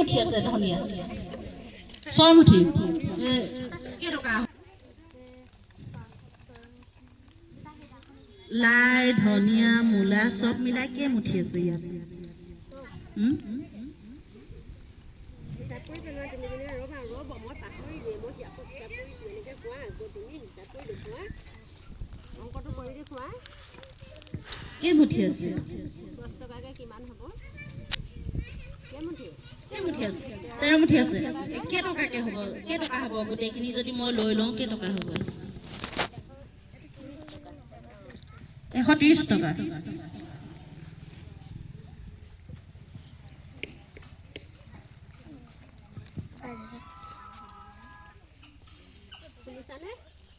মুঠি আছে ধনিয়া 6 মুঠি কেটকা লাই ধনিয়া মূলা সব মিলাই কে মুঠি আছে ইয়াত কে মুঠি আছে 10 টকাকে কিমান হ'ব কে মুঠি 13 মুঠি আছে কে টকাকে হ'ব কে টকা হ'ব গোটেইখিনি যদি মই লৈ লওঁ কে টকা হ'ব 130 টকা শুনিছানে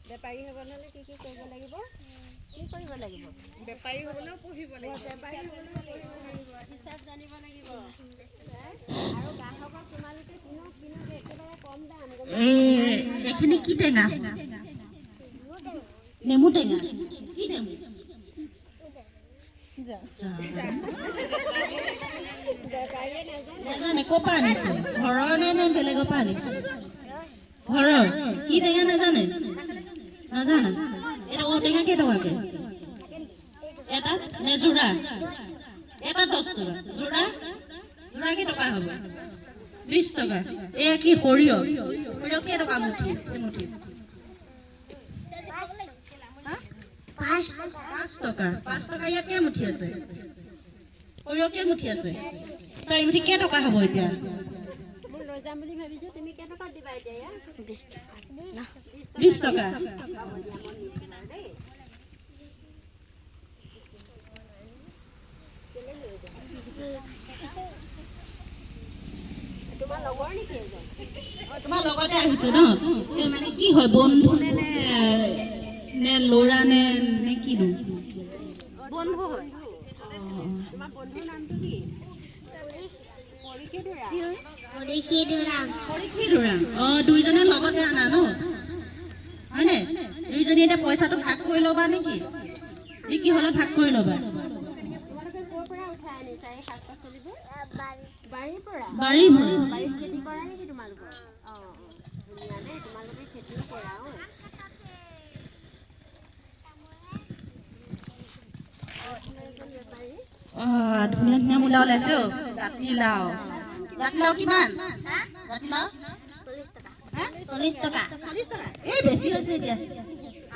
বেপাৰী হ'বলৈ কি কি কৰিব লাগিব কি কৰিব লাগিব বেপাৰী হ'বলৈ পঢ়িব লাগিব বেপাৰী হ'বলৈ পঢ়িব লাগিব হিচাপ জানিব লাগিব আৰু গ্ৰাহকক তোমালোকে কিনক একেবাৰে কম দাম এইখিনি কি টেঙা নেমু টেঙা কি নেমু নাজানে ক'ৰ পৰা আনিছে ঘৰৰ নে বেলেগৰ পৰা আনিছে ঘৰৰ কি টেঙা নাজানে এটা ঔটেঙা কেইটকাকে এটা নে যোৰা এটা 10 টকা যোৰা কেইটকা হ'ব 20 টকা এয়া কি সৰিয়হ কেইটকা মুঠি মুঠি 5 টকা ইয়াত কে মুঠি আছে সৰিয়হ কে মুঠি আছে 4 মুঠি কেইটকা হ'ব এতিয়া মই লৈ যাম বুলি ভাবিছো তুমি কেইটকা দিবা এতিয়া 20 টকা তোমাৰ লগতে আহিছে ন মানে কি হয় বন্ধু নে ল'ৰা নে কিনো বন্ধু হয় তোমাৰ বন্ধুৰ নামটো কি দুইজনে লগতে আনা ন হয়নে দুইজনী এতিয়া পইচাটো ভাগ কৰি ল'বা নেকি কি হ'লে ভাগ কৰি ল'বা তোমালোকে ক'ৰ পৰা উঠাই আনিছা এই শাক পাচলিবোৰ বাৰীৰ পৰা বাৰীত খেতি কৰা নেকি তোমালোকৰ ধুনীয়া নে তোমালোকে খেতিও কৰা ধুনীয়া মূলা ওলাইছে জাতিলাও কিমান জাতিলাও 40 টকা এই বেছি হৈছে এতিয়া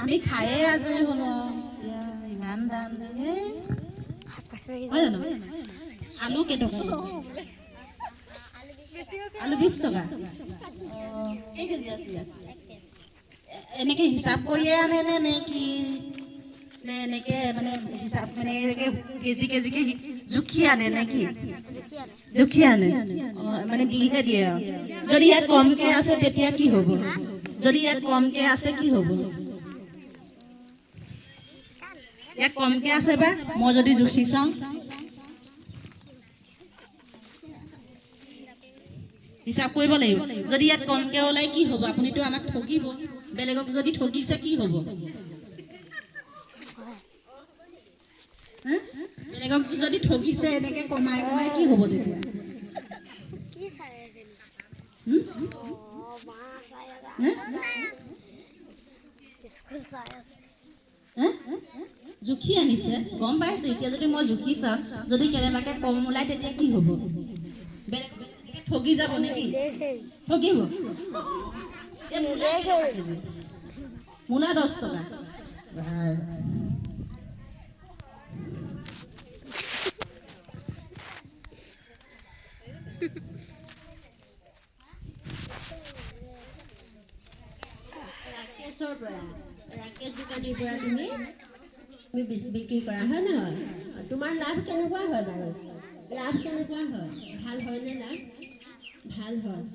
আমি খায়ে আজৰি হ'ল ইমান দাম হয় জানো আলু কেইটকা আলু 20 টকা কেই কেজি আছে এনেকে হিচাপ কৰিয়ে আনে নে কি নে এনেকে মানে হিচাপ মানে কেজিকে জুখি আনে নে কি জুখি আনে মানে দিহে দিয়ে যদি ইয়াত কমকে আছে তেতিয়া কি হ'ব যদি ইয়াত কমকে আছে কি হ'ব ইয়াত কমকে আছে বা মই যদি জুখি চাওঁ হিচাপ কৰিব লাগিব যদি ইয়াত কমকে ওলাই কি হ'ব আপুনিতো আমাক ঠগিব বেলেগক যদি ঠগিছে কি হ'ব বেলেগক যদি ঠগিছে এনেকে কমাই কি হ'ব তেতিয়া জুখি আনিছে গম পাইছো এতিয়া যদি মই জুখি চাওঁ যদি কেনেবাকে কম ওলাই তেতিয়া কি হ'ব ঠগি যাব নেকি ঠগিব মূলা 10 টকা ৰাকেশ দোকানীৰ পৰা তুমি বিক্ৰী কৰা হয় নহয় তোমাৰ লাভ কেনেকুৱা হয় বাৰু লাভ কেনেকুৱা হয় ভাল হয়নে লাভ ভাল হয়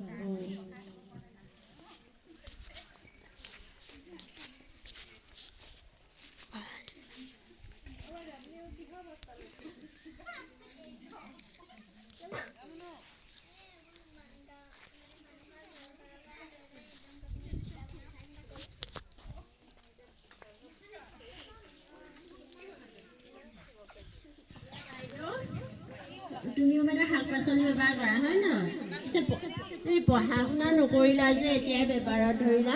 তুমিও মানে শাক পাচলি ব্যৱহাৰ কৰা হয় ন পিছে পঢ়া শুনা নকৰিলা যে এতিয়া বেপাৰত ধৰিলা?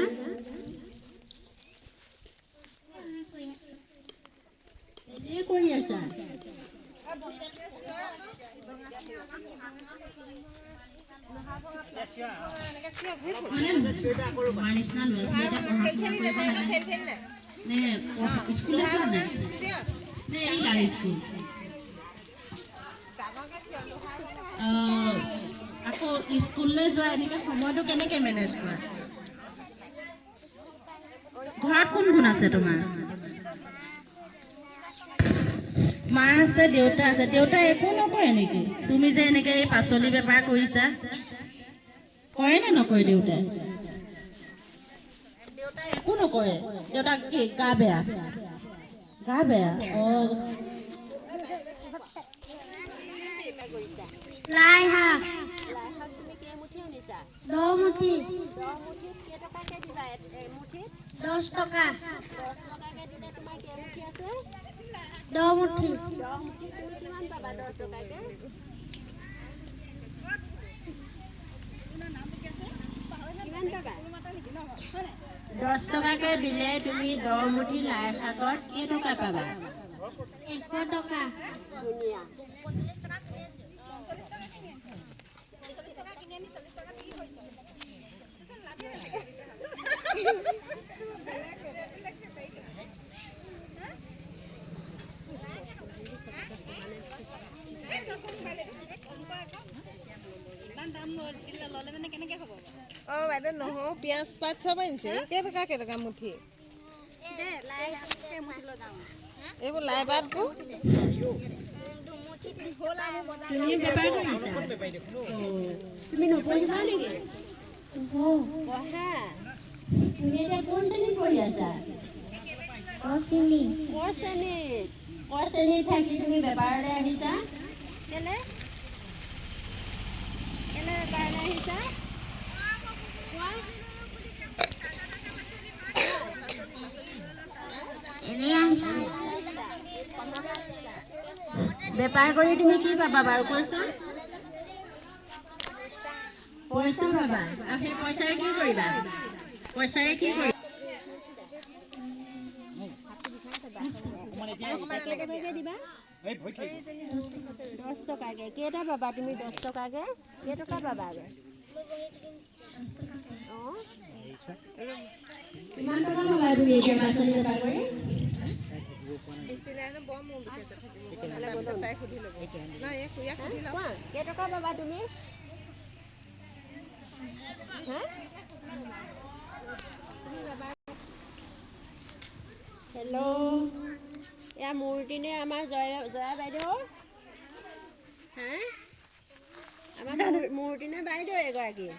এনেই কৰি আছা? আকৌ স্কুললৈ যোৱা এনেকে সময়টো কেনেকে মেনেজ কৰা? ঘৰত কোন কোন আছে তোমাৰ? মা আছে, দেউতা আছে। দেউতা একো নকৰে নেকি? তুমি যে এনেকে এই পাচলি বেপাৰ কৰিছা, কৰে নে নকৰে দেউতাই? দেউতাই একো নকৰে। দেউতা কি গা বেয়া? গা বেয়া। লাই শাক লাই শাক তুমি কেইমুঠি আনিছা? 10 মুঠি 10 মুঠিত কেইটকাকে দিবা? এমুঠিত 10 টকা 10 টকাকে দিলে তোমাৰ কেইমুঠি আছে? 10 মুঠি 10 মুঠিত তুমি কিমান পাবা 10 টকাকে? কিমান টকা? 10 টকাকে দিলে তুমি 10 মুঠি লাই শাকত কেইটকা পাবা? 1 টকা ধুনীয়া। বাইদেউ নহৰু পিঁয়াজ পাত চব আনিছে। কেইটকা মুঠি? এইবোৰ লাই পাতবোৰ তুমি বেপাৰ কৰিছা? তুমি নপঢ়িবা নেকি? পঢ়া। তুমি এতিয়া কোন শ্ৰেণীত পঢ়ি আছা? ক শ্ৰেণীত থাকি তুমি বেপাৰলৈ আহিছা? কেলে বেপাৰলৈ আহিছা? বেপাৰ কৰি তুমি কি পাবা বাৰু কোৱাচোন? পইচা পাবা। আৰু সেই পইচাৰে কি কৰিবা? দিবা 10 টকাকে। কেইটা পাবা তুমি 10 টকাকে? কেইটকা পাবা? কিমান টকা পাবা তুমি এতিয়া পাচলি বেপাৰ কৰি? কেইটকা পাবা তুমি? হেল্ল', এয়া মূৰ্তিনে আমাৰ জয়া বাইদেউ? আমাৰ মূৰ্তিনে বাইদেউ এগৰাকী?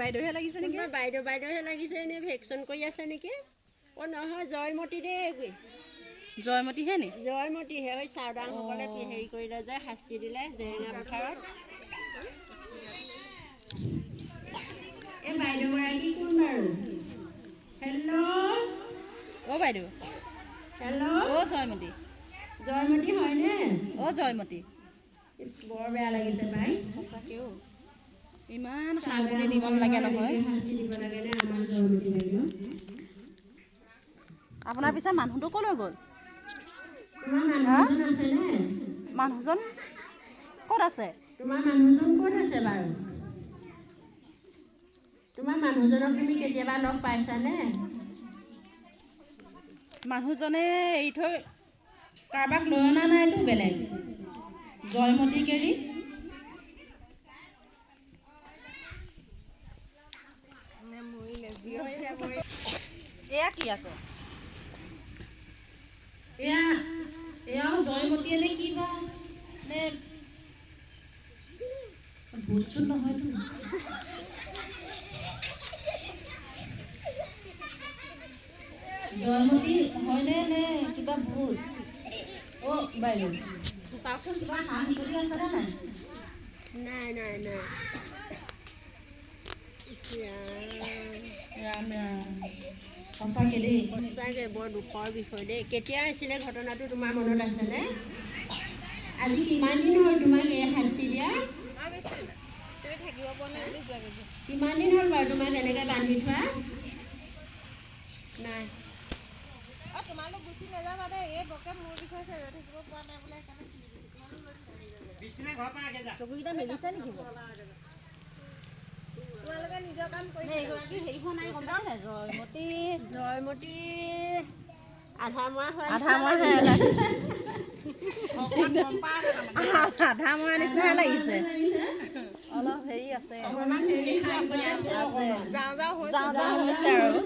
বাইদেউহে লাগিছে নেকি? বাইদেউহে লাগিছে। এনেই ভেকচন কৰি আছে নেকি? নহয়, জয়মতী দেই। জয়মতীহে নি? জয়মতীহে। ওই চাওদাংসকলে হেৰি কৰিলে যে, শাস্তি দিলে জেৰেঙা পথাৰত। এই বাইদেউগৰাকী কোন বাৰু? হেল্ল', বাইদেউ। হেল্ল', জয়মতী হয়নে? জয়মতী। বৰ বেয়া লাগিছে পাই। সঁচাকেও ইমান শাস্তি দিব লাগে নহয়। আপোনাৰ পিছে মানুহটো ক'লৈ গ'ল? মানুহজন ক'ত আছে? তোমাৰ মানুহজন ক'ত আছে বাৰু? তোমাৰ মানুহজনক তুমি কেতিয়াবা লগ পাইছানে? মানুহজনে এৰি থৈ কাৰোবাক লৈ অনা নাইতো বেলেগ। জয়মতীক এৰি। এয়া কি আকৌ? এয়াও জয়মতীয়ে নে কি বা? নে ভূতচোন নহয়তো। জয়মতী হয়নে নে কিবা ভূত? বাইদেউ চাওকচোন, কিবা হাঁহি কৰি আছেনে নাই? নাই। ৰাম ৰাম, সঁচাকে দেই। সঁচাকৈ বৰ দুখৰ বিষয় দেই। কেতিয়া হৈছিলে ঘটনাটো তোমাৰ মনত আছেনে? আজি কিমান দিন হ'ল তোমাক এই শাস্তি দিয়া? থাকিব পৰা নাই বুলি যোৱা গৈছে। কিমান দিন হ'ল বাৰু তোমাক এনেকৈ বান্ধি থোৱা? নাই। তোমালোক গুচি নাযাবা দেই, এই বকে মোৰ বিষয়ে ৰৈ থাকিব পৰা নাই বোলে সেইকাৰণে চকুকেইটা মেলিছে নেকি? তোমালোকে নিজৰ কাম কৰি এগৰাকী হেৰি হোৱা নাই গম পাইছে জয়মতী আধা মৰা হৈ আধা মৰাহে লাগিছে আধা মৰা নিচিনাহে লাগিছে অলপ হেৰি আছে অকণমান হেৰি আছে যাওঁ যাওঁ হৈছে যাওঁ যাওঁ হৈছে আৰু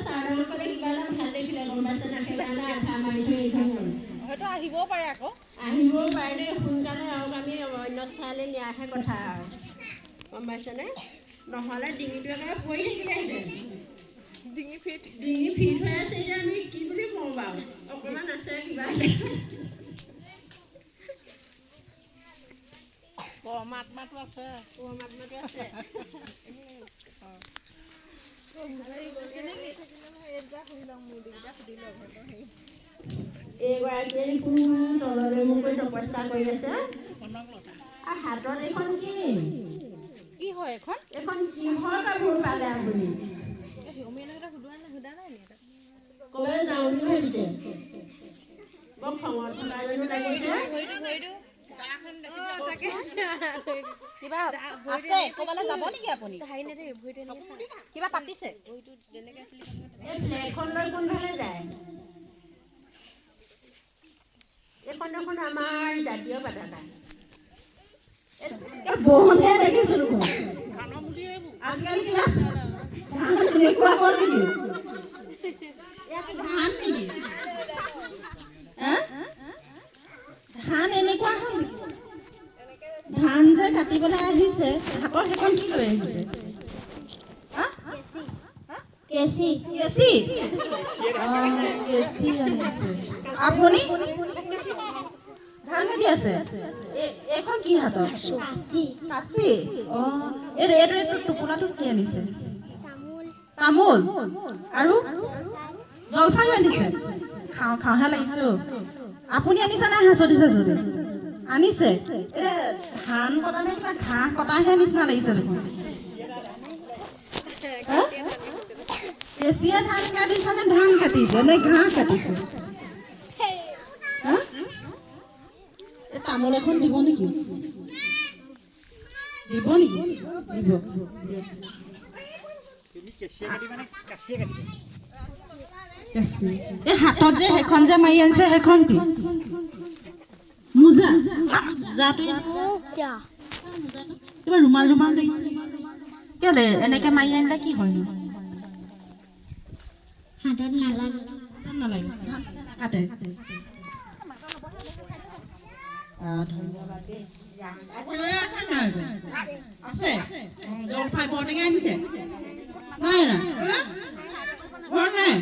ছাৰসকলে কিবা এটা ভাল দেখিলে গম পাইছে না, সেইকাৰণে আধা মাৰি থৈ আহিব। হয়তো আহিবও পাৰে আকৌ আহিবও পাৰে দেই, সোনকালে আৰু আমি অন্য ঠাইলৈ নিয়াহে কথা আৰু গম পাইছেনে? নহ'লে ডিঙিটো একেবাৰে পৰি থাকিলেহেঁতেন। ডিঙি ফিট হৈ আছে, এতিয়া আমি কি বুলি কওঁ বাৰু? অকণমান আছে কিবা পৰমাত্মাটো আছে। আছে। এইগৰাকীয়ে কোনো তললৈ মোৰ কৰি তপস্যা কৰি আছে। আৰু হাতত এইখন কি? কি হয় এখন এখন কিহৰ কাপোৰ পালে আপুনি? ক'লৈ যাওঁ বুলি ভাবিছে? বৰ খঙত থকা যেনো লাগিছে। কিবা আছে ক'বালৈ যাব নেকি আপুনি কিবা পাতিছে এই ফ্লেগখন লৈ কোনফালে যায়? এইখন দেখোন আমাৰ জাতীয় পতাকা। বহুতহে দেখিছো দেখোন আজিকালি কিবা ধান এনেকুৱা হ'ল নেকি ধান নেকি ধান এনেকুৱা হ'ল নেকি ধান যে কাটিবলৈ আহিছে হাতৰ সেইখন কি লৈ আহিছে কেঁচি কেঁচি কেঁচি আনিছে আপুনি ধান কাটি আছে এইখন কি হাতৰ কাঁচি এইটো টোপোলাটো কি আনিছে তামোল আৰু জলফাইও আনিছে খাওঁহে লাগিছে আপুনি আনিছে নাই হাঁচতি চাচতি আনিছে ধান কটা নে কিবা ঘাঁহ কটাহে নিচিনা লাগিছে দেখোন কেঁচিয়ে ধান কাটিছে নে ধান কাটিছে নে ঘাঁহ কাটিছে তামোল এখন দিব নেকি দিব নেকি দিব এই হাতত যে সেইখন যে মাৰি আনিছে সেইখন কি মোজা মোজাটো কিবা ৰুমাল লাগিছে কেলে এনেকে মাৰি আনিলে কি হয় হাতত নালাগে নালাগে কাটে আছে জলফাই বৰটেঙা আনিছে নাই ঘৰত নাই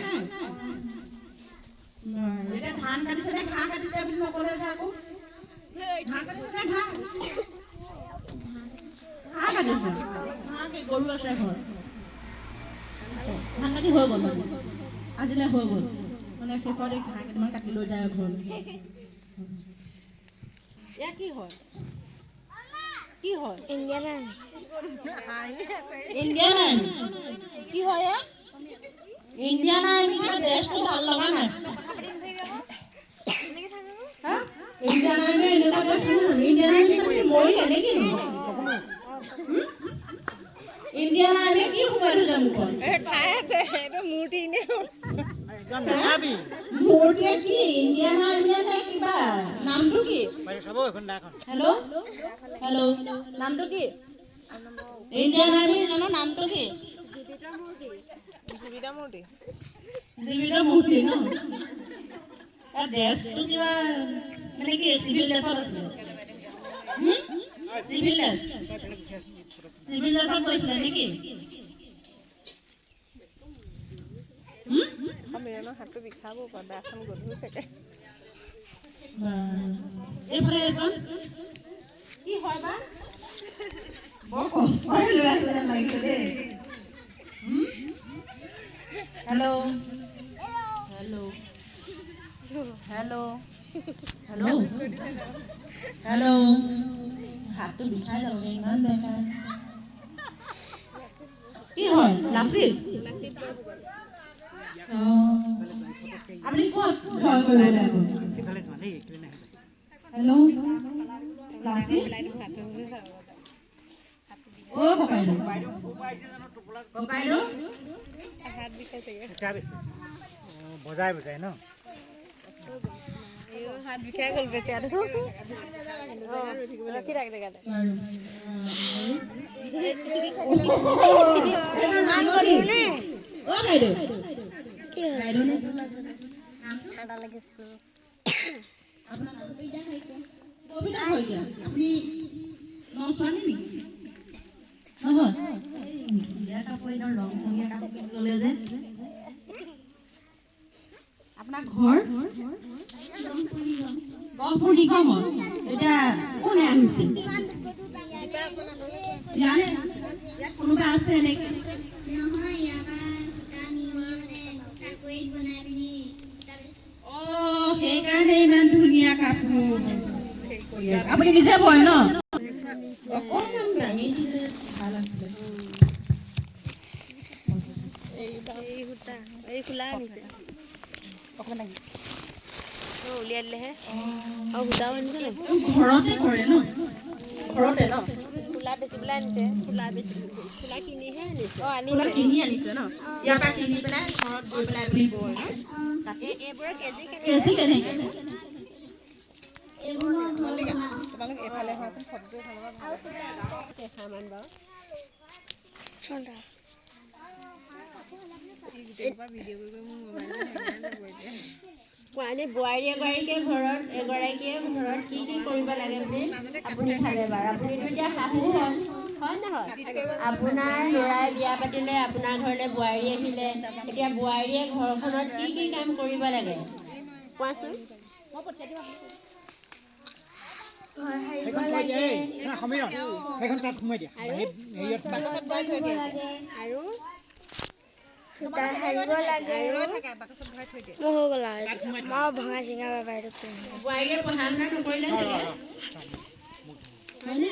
এতিয়া ধান কাটিছে নে ঘাঁহ কাটিছে বুলি নকলে যে আকৌ ধান কাটিছে নে ঘাঁহ কাটিছে গৰু আছে ঘৰত ধান কাটি হৈ গ'ল আজিলৈ হৈ গ'ল মানে শেষত এই ঘাঁহ কেইটামান কাটি লৈ যায় ঘৰলৈ এয়া কি হয় ইণ্ডিয়ান আৰ্মি কি হয় ইণ্ডিয়ান আৰ্মি ড্ৰেছটো ভাল লগা নাই ইণ্ডিয়ান আৰ্মি এনেকুৱা ইণ্ডিয়ান আৰ্মি মৰিলে নেকি ইণ্ডিয়ান আৰ্মি কি সোমাই থৈছে মুখত খাই আছে এইটো মূৰ্তি এনেই মূৰ্তিয়ে কি ইণ্ডিয়ান আৰ্মি নে কিবা নামটো কি হেল্ল' নামটো কি ইণ্ডিয়ান আৰ্মি নামটো কি জীৱিত মূৰ্তি ন ড্ৰেছটো কিবা মানে কি চিভিল ড্ৰেছত আছে চিভিল ড্ৰেছত কৈছিলে নেকি হাতটো বিষাব দাখন গধুৰ চাগে এইফালে এজন কি হয় বা বৰ কষ্টৰে লৈ আছে যেন লাগিছে দেই hello' hello' hello' hello' hello' হাতটো বিষাই যাব ইমান বেকাৰ হয় লাচিত আপুনি ক'ত ঘৰ কৰিবলৈ আহিব হেল্ল' লাচিত অ' ককাইদেউ ককাইদেউ বজাই বজাই ন হাত বিষাই গ'ল বেতিয়া দেখোন ৰখি থাক জেগাতে অ' বাইদেউ বাইদেউ নে ঠাণ্ডা লাগিছিল কবিতা শইকীয়া আপুনি ন ছোৱালী নেকি নহয় বিয়া কাপোৰ একদম ৰং চঙীয়া কাপোৰ ল'লে যে আপোনাৰ ঘৰ গহপুৰ নিগমত এতিয়া কোনে আহিছিল ইয়াত কোনোবা আছে নেকি নহয় বনাই পিনি অ' সেইকাৰণে ইমান ধুনীয়া কাপোৰ আপুনি নিজে বয় ন অকণমান দাঙি দিলে ভাল আছিলে এই সূতা এই খোলা আনিছে উলিয়াই দিলেহে আৰু সূতাও আনিছে ন ঘৰতে কৰে ন ঘৰতে ন খোলা বেচি পেলাই আনিছে খোলা কিনিহে আনিছে ফুলা কিনি আনিছে ন ইয়াৰ পৰা কিনি পেলাই ঘৰত গৈ পেলাই আপুনি বয় ন এইবোৰৰ কেজি কেনেকে তোমালোক এইফালে হোৱাচোন ফটোটো উঠাব কেইখামান বাৰু বোৱাৰী এগৰাকীয়ে ঘৰত কি কি কৰিব লাগে বুলি আপুনি ভাবে বাৰু আপুনিতো এতিয়া শাহু হয় নহয় আপোনাৰ ল'ৰাই বিয়া পাতিলে আপোনাৰ ঘৰলৈ বোৱাৰী আহিলে এতিয়া বোৱাৰীয়ে ঘৰখনত কি কি কাম কৰিব লাগে কোৱাচোন সেইখন তাত সোমাই দিয়া বাকচত ভৰাই থৈ দিয়ে আৰু সূতা সাৰিব লাগে ৰৈ থাকে বাকচত ভৰাই থৈ দিয়ে মোৰ হৈ গ'ল আৰু মই ভঙা চিঙা বাইদেউ বোৱাৰীয়ে পঢ়া শুনা নকৰিলে চাগে হয়নে